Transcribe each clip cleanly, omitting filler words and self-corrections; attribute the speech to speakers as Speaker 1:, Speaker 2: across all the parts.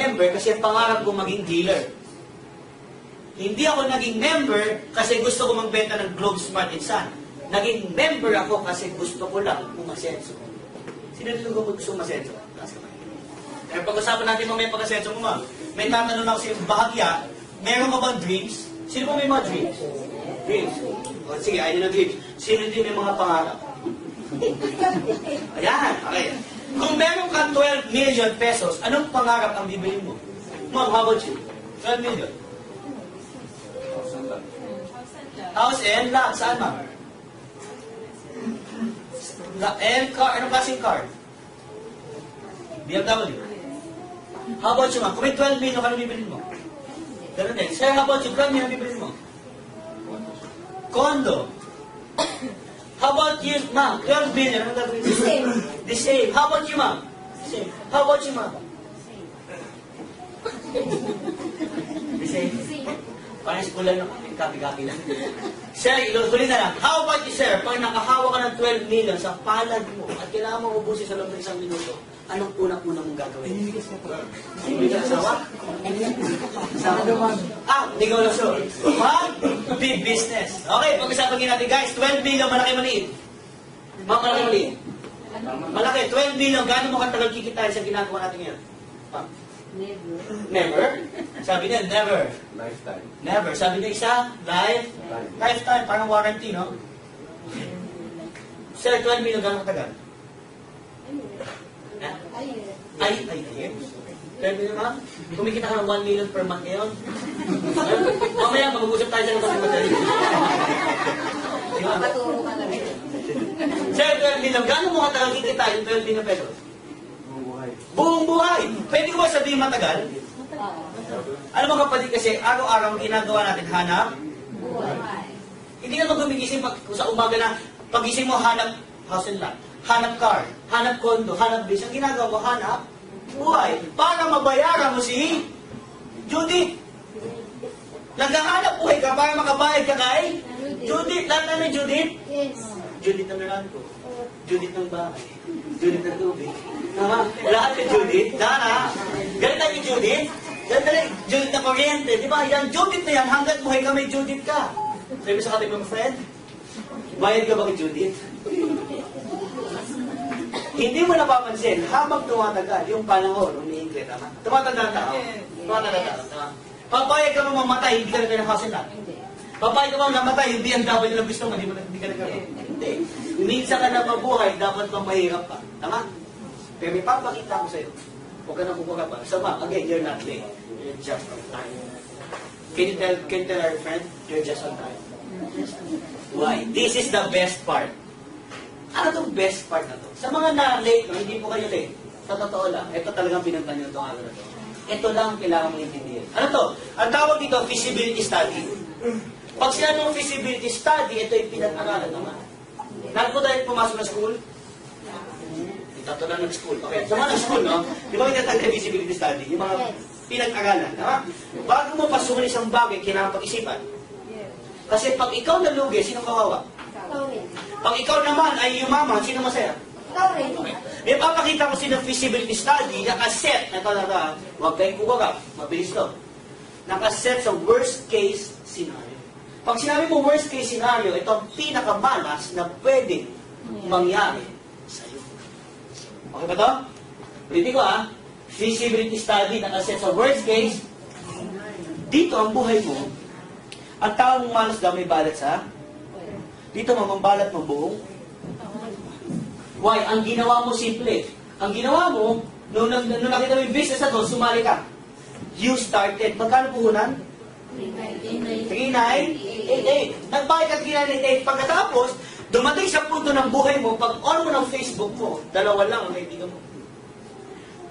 Speaker 1: member kasi pangarap ko maging dealer. Hindi ako naging member kasi gusto ko magbenta ng Globe Smart & Son. Naging member ako kasi gusto ko lang umasenso. Sino dito gusto umasenso? Kaya pag-usapan natin mamaya pag-asenso mo, ma'am. May tatanong ako sa bahagya, meron ka bang dreams? Sino ba may mga dreams? Dreams. O, sige, I know dreams. Sino din may mga pangarap? Ayan, okay. Kung meron ka 12 million pesos, anong pangarap ang bibili mo? Ma'am, how about you? 12 million. House and lot. Saan, ma'am? And car. Anong klaseng car? BMW. How about you, ma'am? Kung may 12 million, anong bibili mo? Ganun din. Sir, how about you? 12 million, anong bibili mo? Condo. How about you, ma'am? 12 million, anong gagawin mo? The same. How about you, ma'am? The same. How about you, ma'am? The same. Parang school lang, kapi-kapi lang. Sir, huli na lang. How about you, sir? Pag nakahawa ka ng 12 million sa palad mo at kailangan mo ubusin sa loob ng 1 minuto, anong unang-unang mong gagawin? Hindi ka asawa? Hindi ka wala so. Big business. Okay, pag-usapan natin guys, 12 million, malaki-maliit. Malaki-maliit. Malaki, 12 million, gaano mo katagal kikitain sa ginagawa natin ngayon?
Speaker 2: Never.
Speaker 1: Never? Sabi niya, never.
Speaker 3: Lifetime.
Speaker 1: Never. Sabi niya isa, lifetime. Parang warranty, no? Sir, 12 million, gaano katagal? Ay. 12 million, ma'am? Kumikita ka ng 1 million per month ngayon? Mamaya, mag-uusap tayo sa mga madali.
Speaker 2: Paturo ka lang.
Speaker 1: Sir, 12 million, gaano mo katagal kikita yung 12 million pesos? Buong buhay. Pwede ko ba sabihin matagal? Alam mo kapatid kasi, araw-araw ang ginagawa natin, hanap
Speaker 2: Buhay.
Speaker 1: Hindi ka gumigising sa umaga na pagising mo, hanap house and lot, hanap car, hanap condo, hanap base. Ang ginagawa mo, hanap buhay. Para mabayaran mo si Judith. Naghahanap buhay ka para makabayad ka kay Judith. Lahat na Judith?
Speaker 2: Yes.
Speaker 1: Judith ng Meranco, Judith ng bahay, Judith ng tubig. Lahat ni Judith. Dana, galit tayo ni Judith. Dali, Judith na kuryente. Di ba? Yan, Judith na yan. Hanggat buhay ka, may Judith ka. Sabi sa kapit mong friend, bayad ka ba kay Judith? Hindi mo napapansin, habang tumatagal, yung panahon, umiikli, tama? Tumatanda ang tao. Tumatanda ang tao. Papayag ka mo mamatay, hindi ka na ng house and lot. Papayag ka mo namatay, hindi ang dapat nila gusto mo, hindi ka nagkaroon. Hindi. Minsan ka na mabuhay, dapat pang mahirap ka. Tama? Pero may papakita ko sa'yo. Huwag ka na kukuha pa. Sama, again, you're not late. You're just on time. Can you tell our friend, you're just on time? Why? This is the best part. Ano itong best part na to? Sa mga na-late, no, hindi po kayo late. Sa totoo lang, ito talagang pinuntan nyo itong araw na to. Ito lang ang kailangan mo intindihin. Ano to? Ang tawag dito, feasibility study. Pag sila ng feasibility study, ito yung pinag-aralan naman. Naan po tayo pumasok na school? Ito lang ng school. Okay, sa mga school, no? Di ba may natag na feasibility study? Yung mga pinag-aralan. Tama? Bago mo pasukin isang bagay, kailangan pag-isipan. Kasi pag ikaw nalugi, sino kawawa? Pag ikaw naman ay yumaman, sino masaya? Okay. May papakita ko sino feasibility study, nakaset, huwag kayong kuwaga, mabilis to. Nakaset sa worst case scenario. Pag sinabi mo worst case scenario, ito ang pinakamalas na pwedeng mangyari sa'yo. Okay ba to? Ulitin ko feasibility study nakaset sa worst case, dito ang buhay mo, ang taong malas daw may balat sa, dito mamambalat mo buong. Why? Ang ginawa mo simple. Ang ginawa mo, nung nakita mo yung business na to, sumali ka. You started. Magkano puhunan? 3,988. Nagbayad ka 3,988. Pagkatapos, dumating sa punto ng buhay mo, pag on mo ng Facebook mo, dalawa lang ang kaibigan mo.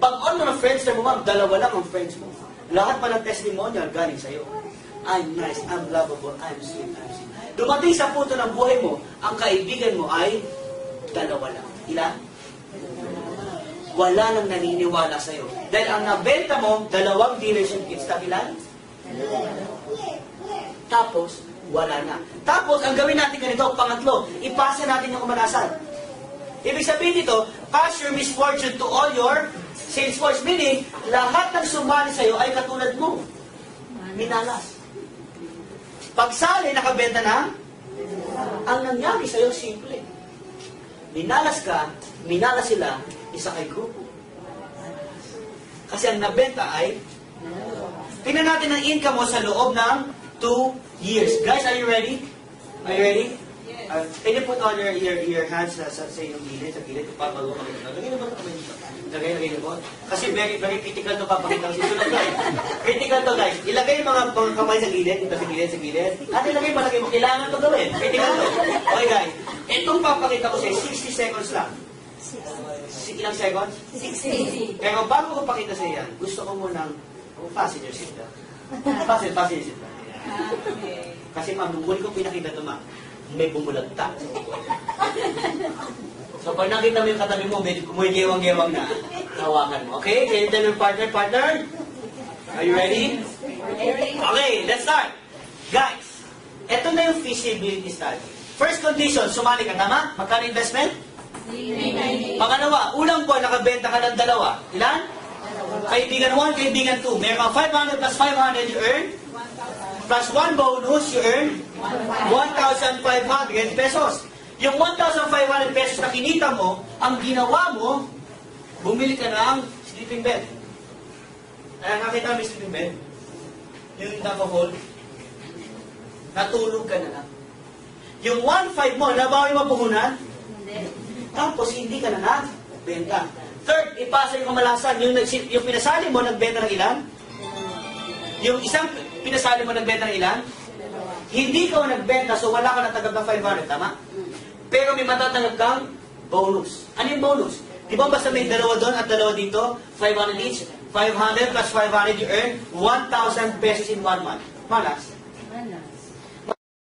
Speaker 1: Pag on mo ng friends mo, ma'am, dalawa lang ang friends mo. Lahat pa ng testimonial galing sa'yo. I'm nice, I'm lovable, I'm sweet, I'm sweet. Dumating sa punto ng buhay mo, ang kaibigan mo ay dalawa lang. Ilan? Wala nang naniniwala sa'yo. Dahil ang nabenta mo, 2 dealership kits. Ilan? Tapos, wala na. Tapos, ang gawin natin ganito, pangatlo, ipasa natin yung kamalasan. Ibig sabihin dito, pass your misfortune to all your Sales force, meaning, lahat ng sumali sa'yo ay katulad mo. Minalas. Pagsali, nakabenta na, ang nangyari sa'yo, simple. Minalas ka, minalas sila, isa kay grupo. Kasi ang nabenta ay, tingnan natin ang income mo sa loob ng 2 years. Guys, are you ready? Are you ready? Can you put on your hands sa inyong gilid, sa gilid, papago kami ito. Lagay na ba ito kami dito? Lagay na po. Kasi very critical to papakita ko susunod guys. Critical to guys. Ilagay yung mga kamay sa gilid, ito sa gilid, sa gilid. At ilagay malagay mo, kailangan to gawin. Critical to. Okay guys, itong papakita ko sa'yo, 60 seconds lang. Ilang seconds?
Speaker 2: 60.
Speaker 1: Pero bago ko pakita sa yan, gusto ko munang fasten your seatbelt. Fasten your seatbelt. Kasi ma'am, nung huli ko pinakita ito ma'am, may bumulagta. So pag nakita mo yung katabi mo, may gewang-gewang na, hawakan mo. Okay? Can you tell your partner? Are you ready? Okay, let's start. Guys, ito na yung feasibility study. First condition, sumali ka, tama? Magkano investment? Pangalawa, unang buwan nakabenta ka ng dalawa. Ilan? Kaibigan 1, kaibigan 2. Meron ka 500 plus 500 you earn. Plus 1 bonus you earn 1,500 pesos. Yung 1,500 pesos na kinita mo, ang ginawa mo, bumili ka ng sleeping bed. Nakita mo yung sleeping bed? Yung naka-hold. Natulog ka na lang. Yung 1,500 mo, nabawi mo puhunan, tapos hindi ka na nagbenta. Third, ipasa yung kamalasan. Yung pinasali mo, nagbenta ng ilan? Yung isang pinasali mo, nagbenta ng ilan? Hindi ka nagbenta, so wala ka natanggap ng 500, tama? Pero may matatanggap kang bonus. Ano yung bonus? Di ba basta may dalawa doon at dalawa dito? 500 each. 500 plus 500, you earn 1,000 pesos in 1 month. Malas?